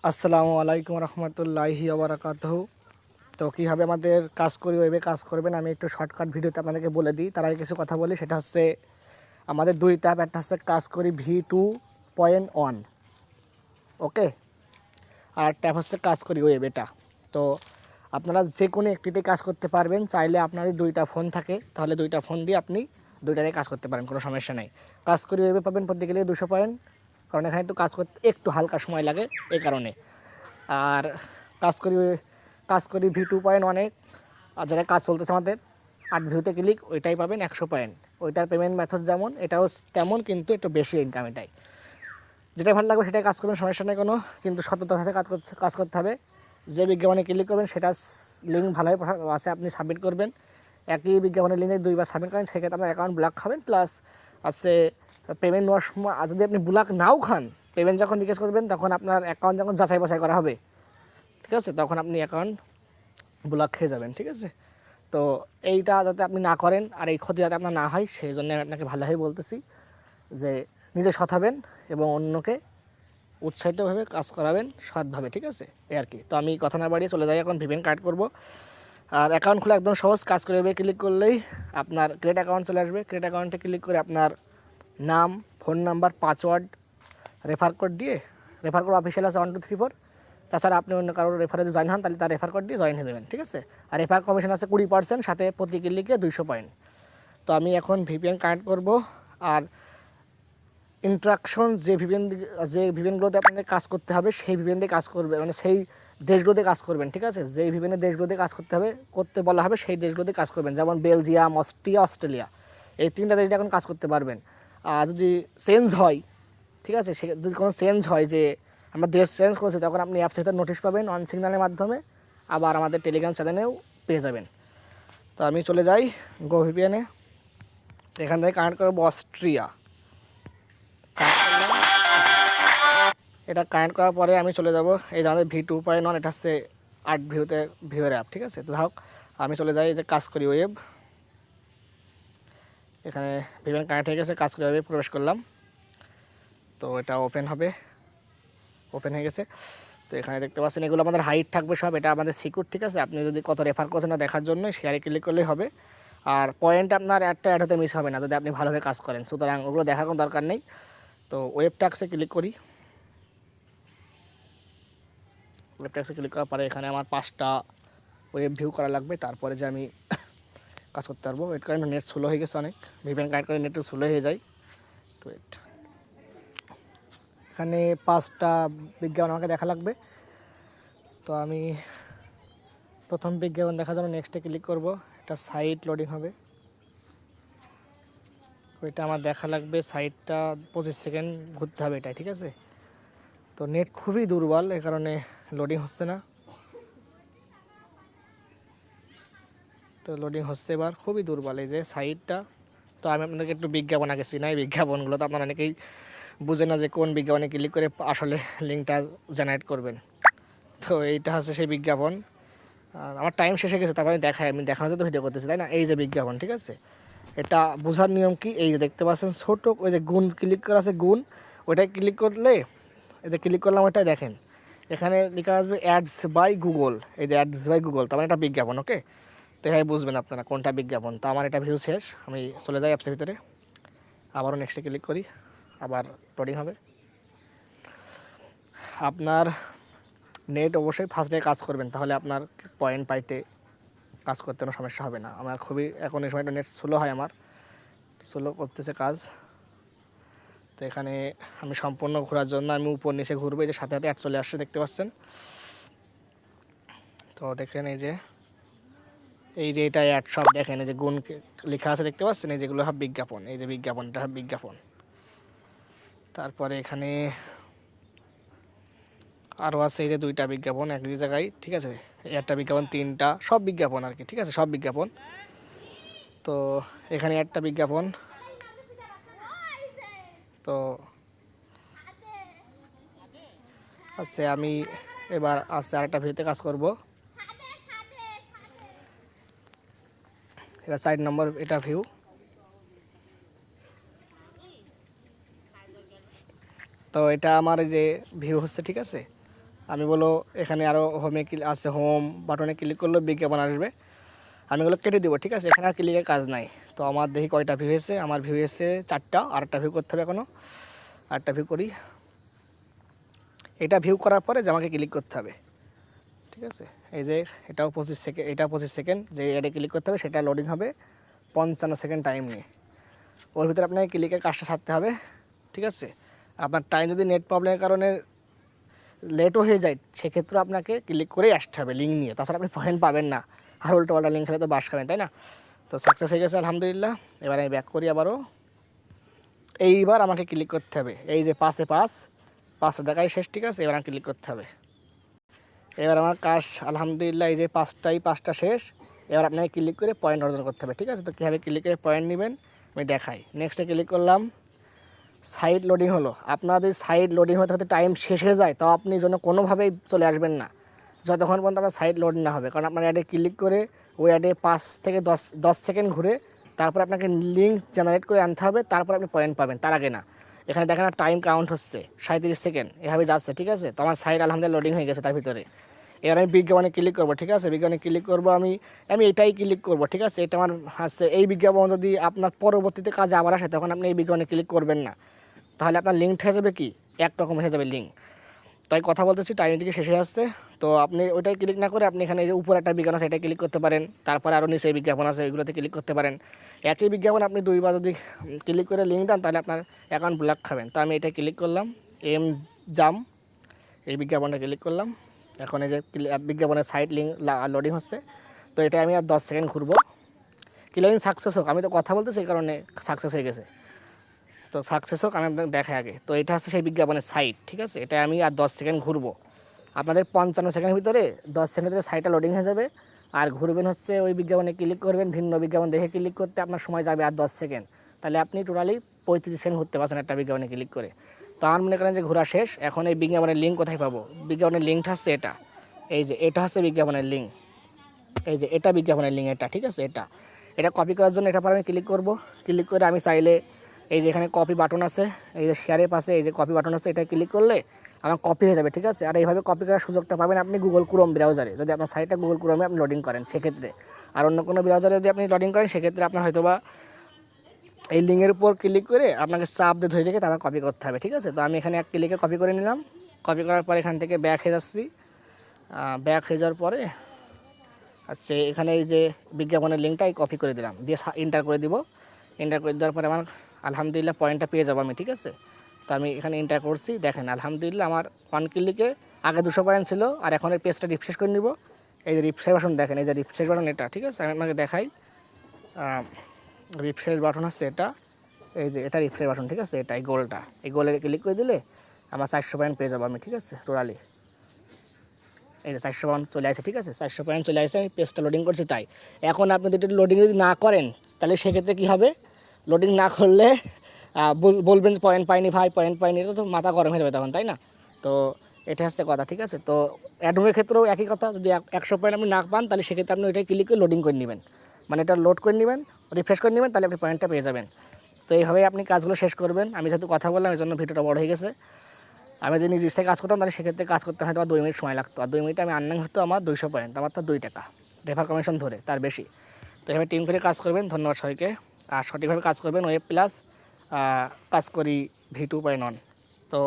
আসসালামু আলাইকুম রহমতুল্লাহি ওবরাকাতুহু। তো কীভাবে আমাদের কাজ করি ওয়েবে কাজ করবেন আমি একটু শর্টকাট ভিডিওতে আপনাদেরকে বলে দিই। তার আগে কিছু কথা বলি, সেটা হচ্ছে আমাদের দুই ট্যাব, একটা হচ্ছে কাজ করি V2.1, ওকে, আর ট্যাব হচ্ছে কাজ করি ওয়েব। এটা তো আপনারা যে কোনো একটিতে কাজ করতে পারবেন। চাইলে আপনাদের দুইটা ফোন থাকে, তাহলে দুইটা ফোন দিয়ে আপনি দুইটাতে কাজ করতে পারেন, কোনো সমস্যা নেই। কাজ করি ওয়েবে পাবেন প্রত্যেকে 200 পয়েন্ট, কারণ এখানে একটু কাজ করতে একটু হালকা সময় লাগে এই কারণে। আর কাজ করি V2.1 আর যারা কাজ চলতেছে আমাদের 8 ভিউতে ক্লিক, ওইটাই পাবেন 100 পয়েন্ট। ওইটার পেমেন্ট মেথড যেমন, এটাও তেমন, কিন্তু একটু বেশি ইনকাম। এটাই যেটা ভালো লাগবে সেটাই কাজ করবেন, সমস্যা নেই কোনো, কিন্তু সততার সাথে কাজ করতে হবে। যে বিজ্ঞাপনে ক্লিক করবেন সেটার লিঙ্ক ভালোভাবে আছে, আপনি সাবমিট করবেন। একই বিজ্ঞাপনের লিঙ্কে 2বার সাবমিট করেন, সেক্ষেত্রে আপনার অ্যাকাউন্ট ব্লক খাবেন। প্লাস আছে পেমেন্ট নেওয়ার সময় যদি আপনি ব্লক নাও খান, পেমেন্ট যখন রিকোয়েস্ট করবেন তখন আপনার অ্যাকাউন্ট যখন যাচাই বাছাই করা হবে, ঠিক আছে, তখন আপনি অ্যাকাউন্ট ব্লক খেয়ে যাবেন, ঠিক আছে। তো এইটা যাতে আপনি না করেন আর এই ক্ষতি যাতে আপনার না হয়, সেই জন্য আমি আপনাকে ভালোভাবে বলতেছি যে নিজে সৎ হবেন এবং অন্যকে উৎসাহিতভাবে কাজ করাবেন সৎভাবে, ঠিক আছে, এই আর কি। তো আমি কথা না বাড়িয়ে চলে যাই, এখন ভিপিএন কাট করব। আর অ্যাকাউন্ট খোলা একদম সহজ, কাজ করে ক্লিক করলেই আপনার ক্রিয়েট অ্যাকাউন্ট চলে আসবে। ক্রিয়েট অ্যাকাউন্টে ক্লিক করে আপনার নাম, phone number, password, refer code দিয়ে, রেফার কোড অফিসিয়াল আছে 1234। তাছাড়া আপনি অন্য কারোর রেফারে যদি জয়েন হন তাহলে তার রেফার কোড দিয়ে জয়েন হয়ে দেবেন, ঠিক আছে। আর রেফার কমিশন আছে 20%, সাথে প্রতি ক্লিকে 200 পয়েন্ট। তো আমি এখন ভিপিএন কানেক্ট করব। আর ইন্ট্রাকশন যে ভিপিএনগুলোতে আপনাদের কাজ করতে হবে সেই ভিপিএন দিয়ে কাজ করবে, মানে সেই দেশগুলোতে কাজ করবেন, ঠিক আছে। যেই ভিপিএনের দেশগুলোতে কাজ করতে বলা হবে সেই দেশগুলোতে কাজ করবেন, যেমন বেলজিয়াম, অস্ট্রিয়া, অস্ট্রেলিয়া, এই 3টা দেশ দিয়ে এখন কাজ করতে পারবেন। আর যদি চেঞ্জ হয়, ঠিক আছে, যদি কোনো চেঞ্জ হয় যে আমরা দেশ চেঞ্জ করেছি, তখন আপনি অ্যাপসের নোটিশ পাবেন অন সিগন্যালের মাধ্যমে, আবার আমাদের টেলিগ্রাম চ্যানেলেও পেয়ে যাবেন। তো আমি চলে যাই গো ভিপিএনে, এখান থেকে কানেক্ট করবো অস্ট্রিয়া। এটা কানেক্ট করার পরে আমি চলে যাব এই যে আমাদের V2.1, এটা হচ্ছে 8 ভিউতে ভিউয়ের অ্যাপ, ঠিক আছে। তো হোক, আমি চলে যাই যে কাজ করি ওয়েব। এখানে ভিপিএন কানেক্ট হয়ে গেছে, কাজ করি ওয়েবে প্রবেশ করলাম। তো এটা ওপেন হয়ে গেছে। তো এখানে দেখতে পাচ্ছেন এগুলো আমাদের হাইট থাকবে সব, এটা আমাদের সিকিউর, ঠিক আছে। আপনি যদি কত রেফার করছেন না দেখার জন্য শেয়ারে ক্লিক করলেই হবে। আর পয়েন্ট আপনার অ্যাড হতে মিস হবে না যদি আপনি ভালোভাবে কাজ করেন, সুতরাং ওগুলো দেখার কোনো দরকার নেই। তো ওয়েব ট্যাক্সে ক্লিক করি। ওয়েব ট্যাক্সে ক্লিক করার পরে এখানে আমার 5টা ওয়েব ভিউ করা লাগবে, তারপরে যে আমি কাজ করতে পারবো। ওয়েট করেন, নেট স্লো হয়ে গেছে অনেক, ভিপিএন কানেক্ট করে নেট স্লো হয়ে যায়। তো এখানে 5টা বিজ্ঞাপন আমাকে দেখা লাগবে। তো আমি প্রথম বিজ্ঞাপন দেখার জন্য নেক্সটে ক্লিক করব। এটা সাইট লোডিং হবে, ওইটা আমার দেখা লাগবে। সাইটটা 25 সেকেন্ড ঘুরতে হবে এটাই, ঠিক আছে। তো নেট খুবই দুর্বল, এই কারণে লোডিং হচ্ছে না। তো লোডিং হচ্ছে এবার, খুবই দুর্বল এই যে সাইটটা। তো আমি আপনাদেরকে একটু বিজ্ঞাপন আগে চিনাই। বিজ্ঞাপনগুলো তো আপনারা অনেকেই বুঝে না যে কোন বিজ্ঞাপনে ক্লিক করে আসলে লিঙ্কটা জেনারেট করবেন। তো এইটা হচ্ছে সেই বিজ্ঞাপন। আর আমার টাইম শেষ হয়ে গেছে, তারপরে আমি দেখানোর তো ভিডিও করতেছি, তাই না। এই যে বিজ্ঞাপন, ঠিক আছে। এটা বোঝার নিয়ম কি, এই যে দেখতে পাচ্ছেন ছোটো ওই যে গুণ ক্লিক করা আছে, গুণ, ওইটাই ক্লিক করলে, এতে ক্লিক করলাম, ওইটাই দেখেন এখানে লেখা আসবে অ্যাডস বাই গুগল। এই যে অ্যাডস বাই গুগল, তার মানে এটা বিজ্ঞাপন, ওকে। তো হ্যাঁ, বুঝবেন আপনারা কোনটা বিজ্ঞাপন। তো আমার এটা ভিউ শেষ, আমি চলে যাই অ্যাপসের ভিতরে, আবারও নেক্সটে ক্লিক করি, আবার লোডিং হবে। আপনার নেট অবশ্যই ফার্স্ট ডে কাজ করবেন, তাহলে আপনার পয়েন্ট পাইতে কাজ করতে কোনো সমস্যা হবে না। আমার খুবই এখন এই সময়টা নেট স্লো হয়, আমার স্লো করতেছে কাজ। তো এখানে আমি সম্পূর্ণ ঘোরার জন্য আমি উপর নিচে ঘুরবো, এই যে সাথে সাথে অ্যাড চলে আসছে, দেখতে পাচ্ছেন। তো দেখেন এই যে এটা অ্যাড সব দেখেন, এই যে গুণ লেখা আছে, দেখতে পাচ্ছেন, এই যেগুলো সব বিজ্ঞাপন, এই যে বিজ্ঞাপনটা সব বিজ্ঞাপন। তারপরে এখানে আরও আছে এই যে 2টা বিজ্ঞাপন একই জায়গায়, ঠিক আছে। একটা বিজ্ঞাপন, 3টা, সব বিজ্ঞাপন আর কি, ঠিক আছে, সব বিজ্ঞাপন। তো এখানে একটা বিজ্ঞাপন। তো আচ্ছা, আমি এবার আরেকটা ভিউতে কাজ করব। এটা 4 নম্বর, এটা ভিউ। তো এটা আমার এই যে ভিউ হচ্ছে, ঠিক আছে। আমি বলো এখানে আরও হোমে আছে, হোম বাটনে ক্লিক করলেও বিজ্ঞাপন আসবে, আমি এগুলো কেটে দেবো, ঠিক আছে। এখানে আর ক্লিকের কাজ নাই। তো আমার দেখি কয়টা ভিউ হয়েছে, আমার ভিউ হয়েছে 4টা, আরেকটা ভিউ করতে হবে এখনও, আরেকটা ভিউ করি। এটা ভিউ করার পরে যে আমাকে ক্লিক করতে হবে, ঠিক আছে। এই যে এটাও 25 সেকেন্ড, এটা 25 সেকেন্ড, যে অ্যাডে ক্লিক করতে হবে সেটা লোডিং হবে 55 সেকেন্ড টাইম নিয়ে। ওর ভিতরে আপনাকে ক্লিকের কাজটা সারতে হবে, ঠিক আছে। আপনার টাইম যদি নেট প্রবলেমের কারণে লেটও হয়ে যায়, সেক্ষেত্রে আপনাকে ক্লিক করেই আসতে হবে লিঙ্ক নিয়ে, তাছাড়া আপনি পয়েন্ট পাবেন না। আর উল্টো পাল্টা লিঙ্ক খেলে তো বাস খাবেন, তাই না। তো সাকসেস হয়ে গেছে আলহামদুলিল্লাহ। এবার আমি ব্যাক করি আবারও। এইবার আমাকে ক্লিক করতে হবে, এই যে 5 দেখাই শেষ, ঠিক আছে। এবার আমাকে ক্লিক করতে হবে। এবার আমার কাজ আলহামদুলিল্লাহ, এই যে 5টা শেষ। এবার আপনাকে ক্লিক করে পয়েন্ট অর্জন করতে হবে, ঠিক আছে। তো কীভাবে ক্লিক করে পয়েন্ট নেবেন আমি দেখাই। নেক্সটে ক্লিক করলাম, সাইট লোডিং হলো। আপনার যদি সাইট লোডিং হতে হতে টাইম শেষ হয়ে যায়, তাও আপনি যেন কোনোভাবেই চলে আসবেন না যতক্ষণ পর্যন্ত আপনার সাইট লোড না হবে। কারণ আপনার অ্যাডে ক্লিক করে ওই অ্যাডে 5 থেকে 10 সেকেন্ড ঘুরে তারপর আপনাকে লিঙ্ক জেনারেট করে আনতে হবে, তারপর আপনি পয়েন্ট পাবেন, তার আগে না। এখানে দেখেন টাইম কাউন্ট হচ্ছে 37 সেকেন্ড, এভাবে যাচ্ছে, ঠিক আছে। তো আমার সাইট আলহামদুলিল্লাহ লোডিং হয়ে গেছে তার ভিতরে। এবার আমি বিজ্ঞাপনে ক্লিক করবো, ঠিক আছে। বিজ্ঞাপনে ক্লিক করবো, আমি এটাই ক্লিক করবো, ঠিক আছে। এটা আমার হচ্ছে এই বিজ্ঞাপন যদি আপনার পরবর্তীতে কাজে আবার আসে, তখন আপনি এই বিজ্ঞাপনে ক্লিক করবেন না, তাহলে আপনার লিঙ্ক হয়ে যাবে কি একরকম হয়ে যাবে লিঙ্ক। তাই কথা বলতেছি, টাইম দিকে শেষ হয়ে আসছে। তো আপনি ওইটাই ক্লিক না করে আপনি এখানে এই যে উপরে একটা বিজ্ঞাপন আছে, এটা ক্লিক করতে পারেন। তারপরে আরও নিচে বিজ্ঞাপন আছে, ওইগুলোতে ক্লিক করতে পারেন। একই বিজ্ঞাপন আপনি 2বার যদি ক্লিক করে লিঙ্ক দেন, তাহলে আপনার অ্যাকাউন্ট ব্লক খাবেন। তো আমি এটা ক্লিক করলাম, জাম, এই বিজ্ঞাপনটা ক্লিক করলাম। এখন এই যে বিজ্ঞাপনের সাইট লিঙ্ক লোডিং হচ্ছে। তো এটা আমি আর 10 সেকেন্ড ঘুরবো, ক্লিকিং সাকসেস হোক। আমি তো কথা বলতেছি, এই কারণে সাকসেস হয়ে গেছে। তো সাকসেস হোক, আমি আপনাকে দেখাই আগে। তো এটা হচ্ছে সেই বিজ্ঞাপনের সাইট, ঠিক আছে। এটা আমি আর 10 সেকেন্ড ঘুরবো। আপনাদের 55 সেকেন্ডের ভিতরে 10 সেকেন্ডের ভিতরে সাইটটা লোডিং হয়ে যাবে। আর ঘুরবেন হচ্ছে ওই বিজ্ঞাপনে ক্লিক করবেন, ভিন্ন বিজ্ঞাপন দেখে ক্লিক করতে আপনার সময় যাবে আর 10 সেকেন্ড। তাহলে আপনি টোটালি 35 সেকেন্ড ঘুরতে পারছেন একটা বিজ্ঞাপনে ক্লিক করে। তো আমার মনে করেন যে ঘোরা শেষ। এখন এই বিজ্ঞাপনের লিঙ্ক কোথায় পাবো? বিজ্ঞাপনের লিঙ্কটা হচ্ছে এটা, এই যে এটা হচ্ছে বিজ্ঞাপনের লিঙ্ক, এই যে এটা বিজ্ঞাপনের লিঙ্ক, এটা, ঠিক আছে। এটা কপি করার জন্য এটা পর আমি ক্লিক করব। ক্লিক করে আমি চাইলে এই যে এখানে কপি বাটন আছে, এই যে শেয়ারের পাশে এই যে কপি বাটন আছে, এটা ক্লিক করলে আমার কপি হয়ে যাবে, ঠিক আছে। আর এইভাবে কপি করার সুযোগটা পাবেন আপনি গুগল ক্রোম ব্রাউজারে, যদি আপনার সাইটটা গুগল ক্রোমে আপনি লোডিং করেন সেক্ষেত্রে। আর অন্য কোনো ব্রাউজারে যদি আপনি লোডিং করেন, সেক্ষেত্রে আপনার হয়তোবা এই লিঙ্কের উপর ক্লিক করে আপনাকে চাপ দিয়ে ধরে রেখে তারপর কপি করতে হবে, ঠিক আছে। তো আমি এখানে এক ক্লিকে কপি করে নিলাম। কপি করার পর এখান থেকে ব্যাক হয়ে যাচ্ছি। ব্যাক হয়ে যাওয়ার পরে আচ্ছা, এখানে এই যে বিজ্ঞাপনের লিঙ্কটাই কপি করে দিলাম, দিয়ে এন্টার করে দিব। এন্টার করে দেওয়ার পরে আমার আলহামদুলিল্লাহ পয়েন্টটা পেয়ে যাবো আমি, ঠিক আছে। তো আমি এখানে এন্টার করছি, দেখেন আলহামদুলিল্লাহ আমার 1 ক্লিকে আগে 200 পয়েন্ট ছিল। আর এখন এই পেজটা রিফ্রেশ করে নিব। এই যে রিফ্রেশ বাটন দেখেন, এই যে রিফ্রেশ বাটন এটা, ঠিক আছে। আমি আপনাকে দেখাই, রিফ্রেশ বাটন হচ্ছে এটা, এই যে এটা রিফ্রেশ বাটন, ঠিক আছে। এটা এই গোলটা, এই গোলে ক্লিক করে দিলে আমার 400 পয়েন্ট পেয়ে যাবো আমি, ঠিক আছে। টোটালি এই যে 400 পয়েন্ট চলে আসে, ঠিক আছে। 400 পয়েন্ট চলে আসে, আমি পেজটা লোডিং করছি তাই। এখন আপনি যদি লোডিং যদি না করেন, তাহলে সেক্ষেত্রে কী হবে? লোডিং না করলে বলবেন যে পয়েন্ট পাইনি ভাই, পয়েন্ট পাইনি, এটা তো মাথা গরম হয়ে যাবে তখন, তাই না। তো এটা হচ্ছে কথা, ঠিক আছে। তো অ্যাডমের ক্ষেত্রেও একই কথা, যদি 100 পয়েন্ট আপনি না পান, তাহলে সেক্ষেত্রে আপনি ওইটাই ক্লিক করে লোডিং করে নেবেন, মানে এটা লোড করে নেবেন, রিফ্রেশ করে নেবেন, তাহলে আপনি পয়েন্টটা পেয়ে যাবেন। তো এইভাবেই আপনি কাজগুলো শেষ করবেন। আমি যেহেতু কথা বললাম, এই জন্য ভিডিওটা বড় হয়ে গেছে। আমি যদি নিজে কাজ করতাম, তাহলে সেক্ষেত্রে কাজ করতে হয়তো 2 মিনিট সময় লাগতো। আর 2 মিনিটে আমি আর্নিং হতো আমার 200 পয়েন্ট, আমার তো 2 টাকা রেফার কমিশন ধরে, তার বেশি। তো এভাবে টিম করে কাজ করবেন। ধন্যবাদ সবাইকে। আর সঠিকভাবে কাজ করবেন, ওয়েব প্লাস কাজ করি V2.1। তো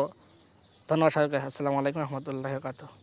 ধন্যবাদ সবাইকে। আসসালামু আলাইকুম রহমতুল্লাহি ওয়া বারাকাতুহু।